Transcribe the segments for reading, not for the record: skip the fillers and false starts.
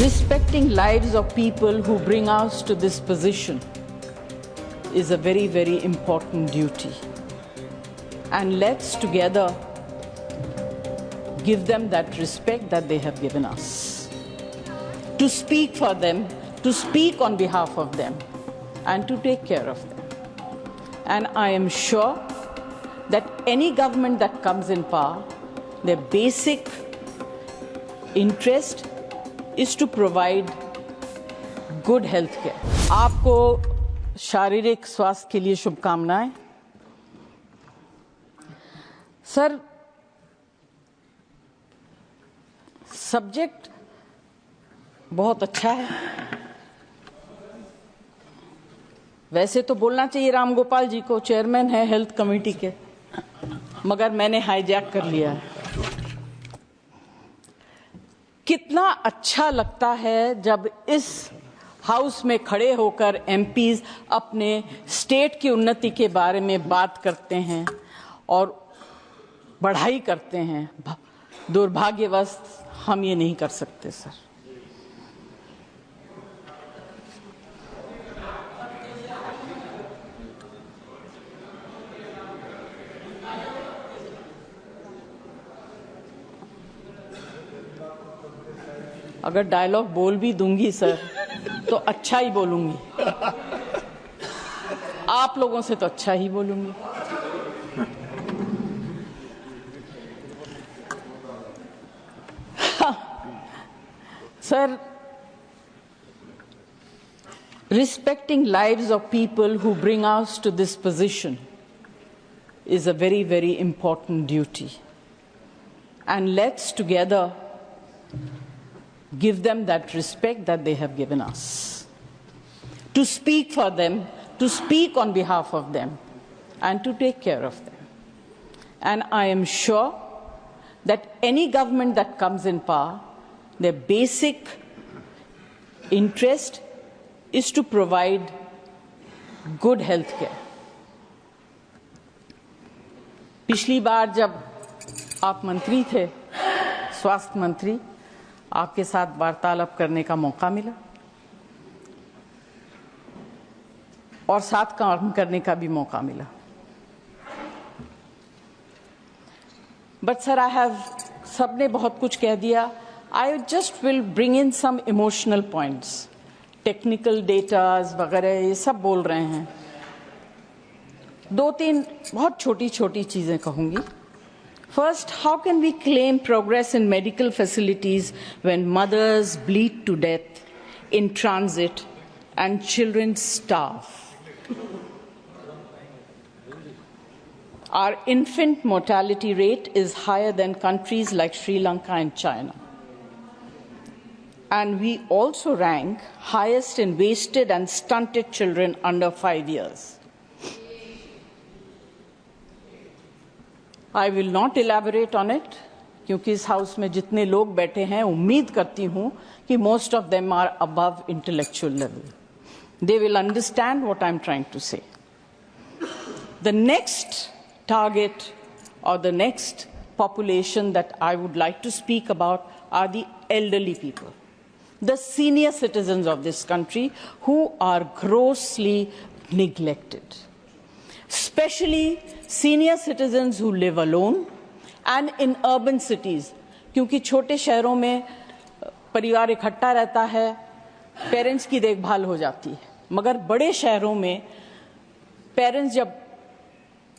Respecting lives of people who bring us to this position is a very, very important duty. And let's together give them that respect that they have given us. To speak for them, to speak on behalf of them, and to take care of them. And I am sure that any government that comes in power, their basic interest is to provide good health care. आपको शारीरिक स्वास्थ्य के लिए शुभकामनाएं। Sir, subject बहुत अच्छा है। वैसे तो बोलना चाहिए राम गोपाल जी को, चेयरमैन है हेल्थ कमेटी के, मगर मैंने हाईजैक कर लिया है। कितना अच्छा लगता है जब इस हाउस में खड़े होकर एमपीज अपने स्टेट की उन्नति के बारे में बात करते हैं और बढ़ाई करते हैं। दुर्भाग्यवश हम ये नहीं कर सकते सर। अगर डायलॉग बोल भी दूंगी सर तो अच्छा ही बोलूंगी, आप लोगों से तो अच्छा ही बोलूंगी। Sir, respecting lives of people who bring us to this position is a very, very important duty. And let's together give them that respect that they have given us. To speak for them, to speak on behalf of them, and to take care of them. And I am sure that any government that comes in power, their basic interest is to provide good health care. पिछली बार जब आप मंत्री थे, स्वास्थ्य मंत्री, आपके साथ वार्तालाप करने का मौका मिला और साथ काम करने का भी मौका मिला। बट सर, सबने बहुत कुछ कह दिया। I just will bring in some emotional points. Technical datas वगैरह ये सब बोल रहे हैं। दो तीन बहुत छोटी छोटी चीजें कहूंगी। First, how can we claim progress in medical facilities when mothers bleed to death in transit and children starve? Our infant mortality rate is higher than countries like Sri Lanka and China. And we also rank highest in wasted and stunted children under 5 years. I will not elaborate on it, क्योंकि इस house में जितने लोग बैठे हैं, उम्मीद करती हूं कि most of them are above intellectual level. They will understand what I'm trying to say. The next target or the next population that I would like to speak about are the elderly people, the senior citizens of this country who are grossly neglected. Especially senior citizens who live alone and in urban cities, क्योंकि छोटे शहरों में परिवार इकट्ठा रहता है, parents की देखभाल हो जाती है, मगर बड़े शहरों में पेरेंट्स जब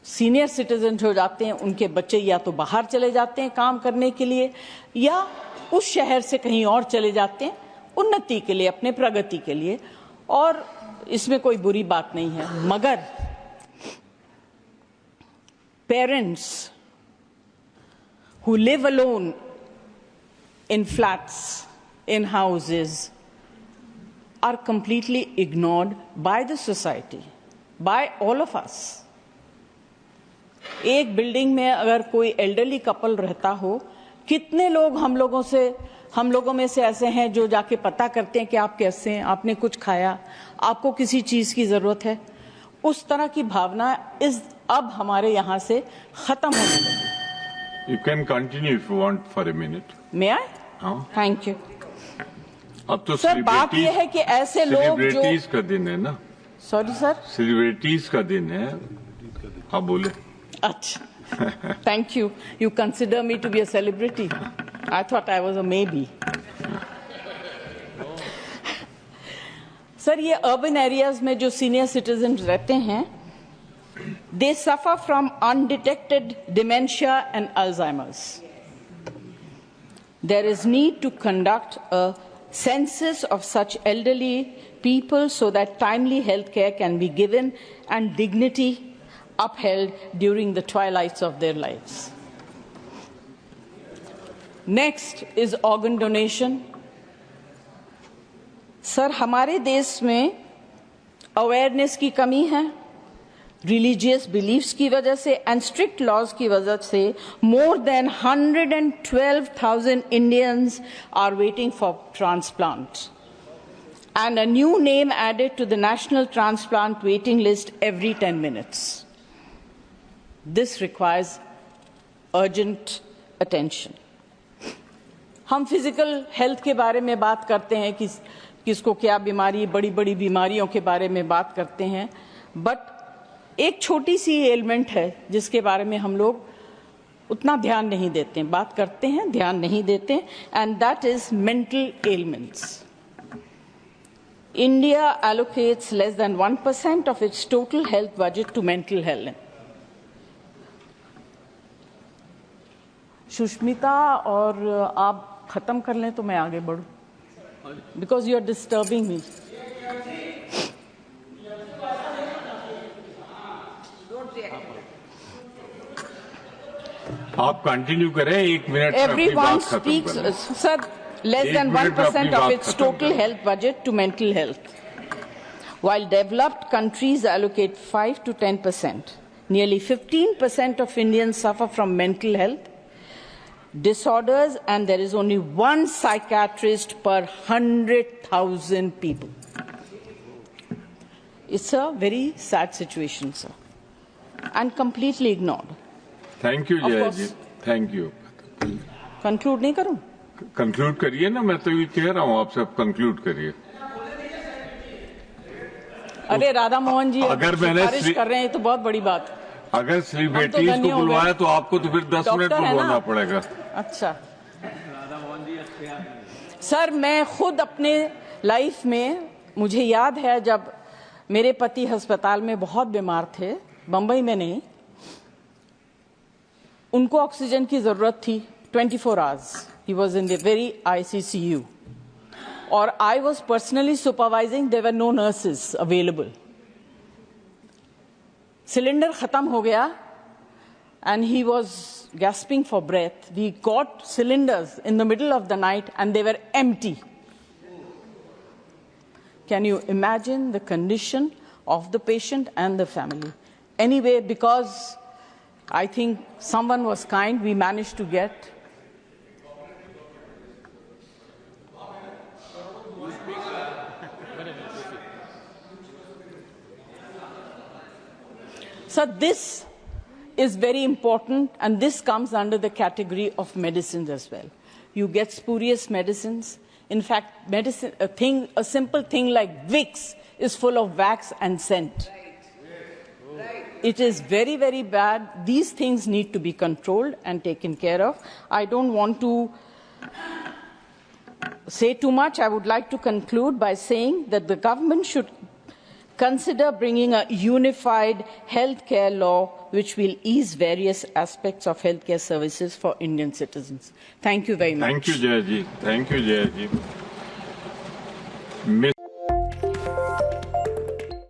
सीनियर सिटीजन हो जाते हैं, उनके बच्चे या तो बाहर चले जाते हैं काम करने के लिए या उस शहर से कहीं और चले जाते हैं उन्नति के लिए, अपने प्रगति के लिए, और इसमें कोई बुरी बात नहीं है। मगर parents who live alone in flats, in houses, are completely ignored by the society, by all of us. एक बिल्डिंग में अगर कोई एल्डरली कपल रहता हो, कितने लोग हम लोगों में से ऐसे हैं जो जाके पता करते हैं कि आप कैसे हैं, आपने कुछ खाया, आपको किसी चीज की जरूरत है। उस तरह की भावना अब हमारे यहाँ से खत्म होने लगी। You can continue if you want for a minute. May I? Oh. Thank you. अब तो सर बात यह है कि ऐसे लोग जो सेलिब्रिटीज का दिन है ना, सॉरी सर, सेलिब्रिटीज का दिन है। हाँ बोले। अच्छा, thank you, you consider me to be a celebrity, I thought I was a maybe. Sir ये अर्बन एरियाज में जो सीनियर सिटीजन रहते हैं, they suffer from undetected dementia and Alzheimer's. There is need to conduct a census of such elderly people so that timely health care can be given and dignity upheld during the twilights of their lives. Next is organ donation. Sir हमारे देश में awareness की कमी है, religious beliefs की वजह से and strict laws की वजह से more than 112,000 Indians are waiting for transplant and a new name added to the national transplant waiting list every 10 minutes. This requires urgent attention. हम फिजिकल हेल्थ के बारे में बात करते हैं कि किसको क्या बीमारी, बड़ी बड़ी बीमारियों के बारे में बात करते हैं, बट एक छोटी सी एलिमेंट है जिसके बारे में हम लोग उतना ध्यान नहीं देते हैं. बात करते हैं, ध्यान नहीं देते, and that is mental elements. India allocates less than 1% of its total health budget to mental health. Sushmita, और आप खत्म कर लें तो मैं आगे बढ़ूं, because you are disturbing me. आप कंटिन्यू करें, 1 मिनट में अपनी Everyone बात खत्म speaks, करें। sir, less एक than मिनट में 1% अपनी of बात its खत्म total करें। health budget to mental health. While developed countries allocate 5 to 10%, nearly 15% of Indians suffer from mental health disorders, and there is only one psychiatrist per 100,000 people. It's a very sad situation, sir, and completely ignored. Thank you Jaya ji, thank you. Conclude नहीं करूं? Conclude करिए ना, मैं तो ये कह रहा हूँ आपसे, कंक्लूड करिए। अरे राधा मोहन जी अगर मैंने सिफारिश कर रहे हैं तो बहुत बड़ी बात। अगर सेलिब्रिटीज को बुलवाया तो आपको तो फिर 10 मिनट बुलवाना पड़ेगा। अच्छा सर, मैं खुद अपने लाइफ में, मुझे याद है जब मेरे पति अस्पताल में बहुत बीमार थे, बंबई में नहीं, उनको ऑक्सीजन की जरूरत थी 24 hours. He was in the very ICCU, और I was personally supervising. There were no nurses available. Cylinder खत्म हो गया and he was gasping for breath. We got cylinders in the middle of the night and they were empty. Can you imagine the condition of the patient and the family? Anyway, because I think someone was kind, we managed to get. So this is very important, and this comes under the category of medicines as well. You get spurious medicines. In fact, medicine, a simple thing like Vicks is full of wax and scent. It is very, very bad. These things need to be controlled and taken care of. I don't want to say too much. I would like to conclude by saying that the government should consider bringing a unified healthcare law which will ease various aspects of healthcare services for Indian citizens. Thank you very much. Thank you, Jaya ji. Thank you, Jaya ji.